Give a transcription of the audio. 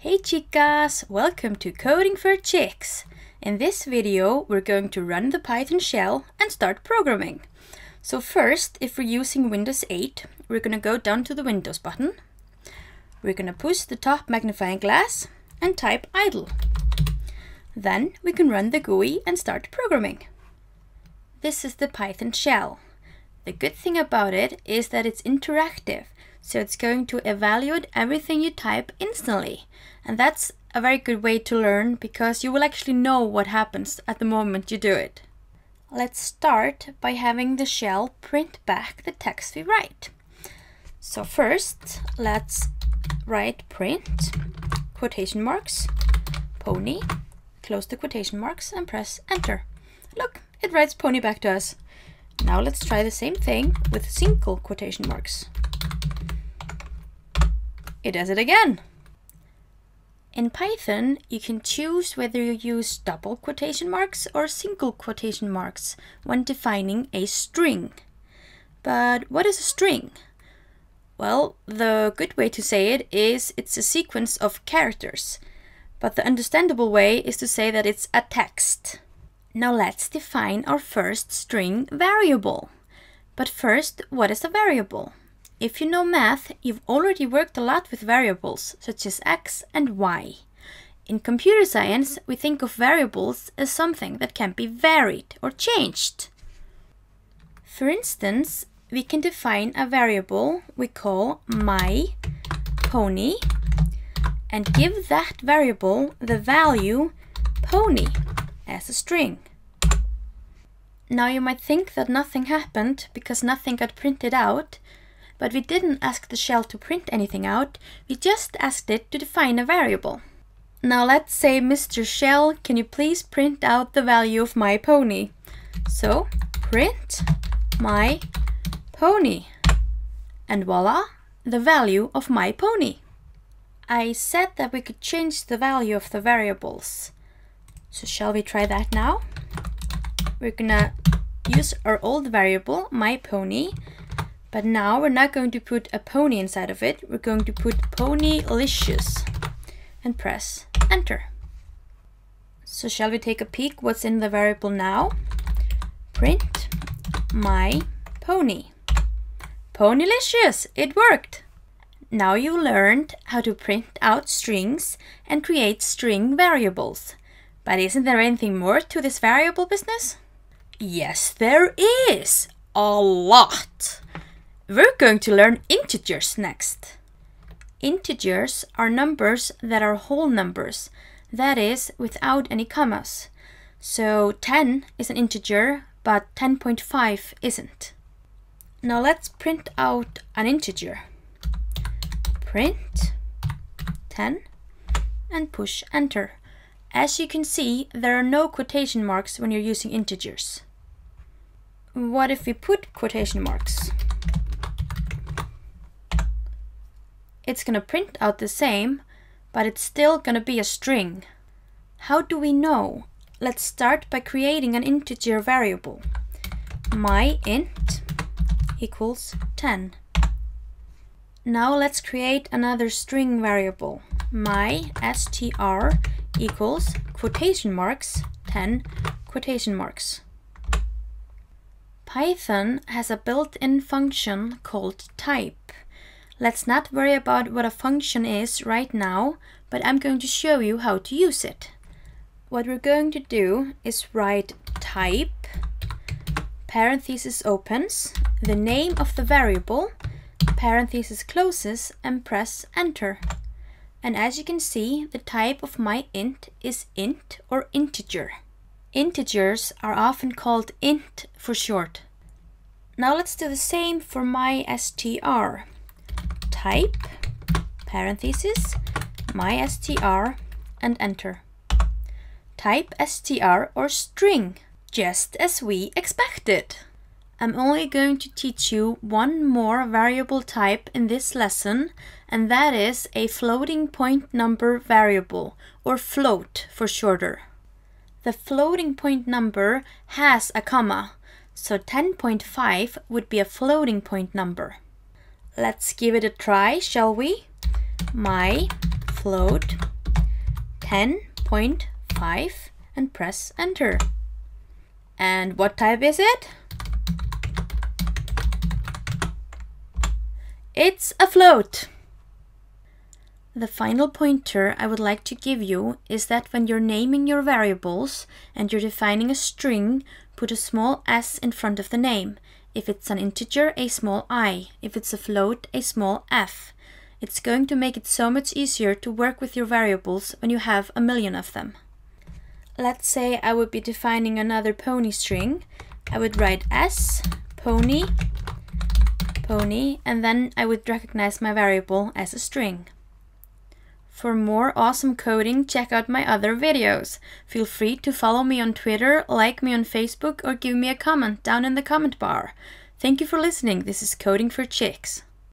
Hey Chicas! Welcome to Coding for Chicks! In this video we're going to run the Python shell and start programming. So first, if we're using Windows 8, we're going to go down to the Windows button. We're going to push the top magnifying glass and type idle. Then we can run the GUI and start programming. This is the Python shell. The good thing about it is that it's interactive, so it's going to evaluate everything you type instantly. And that's a very good way to learn because you will actually know what happens at the moment you do it. Let's start by having the shell print back the text we write. So first, let's write print, quotation marks, pony, close the quotation marks and press enter. Look, it writes pony back to us. Now let's try the same thing with single quotation marks. It does it again. In Python, you can choose whether you use double quotation marks or single quotation marks when defining a string. But what is a string? Well, the good way to say it is it's a sequence of characters. But the understandable way is to say that it's a text. Now let's define our first string variable. But first, what is a variable? If you know math, you've already worked a lot with variables, such as x and y. In computer science, we think of variables as something that can be varied or changed. For instance, we can define a variable we call myPony and give that variable the value pony as a string. Now you might think that nothing happened because nothing got printed out, but we didn't ask the shell to print anything out, we just asked it to define a variable. Now let's say, Mr. Shell, can you please print out the value of my pony? So, print my pony. And voila, the value of my pony. I said that we could change the value of the variables. So shall we try that now? We're gonna use our old variable, my pony. But now we're not going to put a pony inside of it, we're going to put ponylicious and press enter. So shall we take a peek what's in the variable now? Print my pony. Ponylicious! It worked! Now you learned how to print out strings and create string variables. But isn't there anything more to this variable business? Yes, there is! A lot! We're going to learn integers next. Integers are numbers that are whole numbers, that is, without any commas. So 10 is an integer, but 10.5 isn't. Now let's print out an integer. Print 10 and push enter. As you can see, there are no quotation marks when you're using integers. What if we put quotation marks? It's going to print out the same, but it's still going to be a string. How do we know? Let's start by creating an integer variable. myInt equals 10. Now let's create another string variable. myStr equals quotation marks 10 quotation marks. Python has a built-in function called type. Let's not worry about what a function is right now, but I'm going to show you how to use it. What we're going to do is write type, parenthesis opens, the name of the variable, parenthesis closes, and press enter. And as you can see, the type of my int is int or integer. Integers are often called int for short. Now let's do the same for myStr. Type, parenthesis, myStr, and enter. Type str or string, just as we expected. I'm only going to teach you one more variable type in this lesson, and that is a floating point number variable, or float for shorter. The floating point number has a comma, so 10.5 would be a floating point number. Let's give it a try, shall we? My float 10.5 and press enter. And what type is it? It's a float. The final pointer I would like to give you is that when you're naming your variables and you're defining a string, put a small s in front of the name. If it's an integer, a small I. If it's a float, a small f. It's going to make it so much easier to work with your variables when you have a million of them. Let's say I would be defining another pony string. I would write s, pony, pony, and then I would recognize my variable as a string. For more awesome coding, check out my other videos. Feel free to follow me on Twitter, like me on Facebook, or give me a comment down in the comment bar. Thank you for listening. This is Coding for Chicks.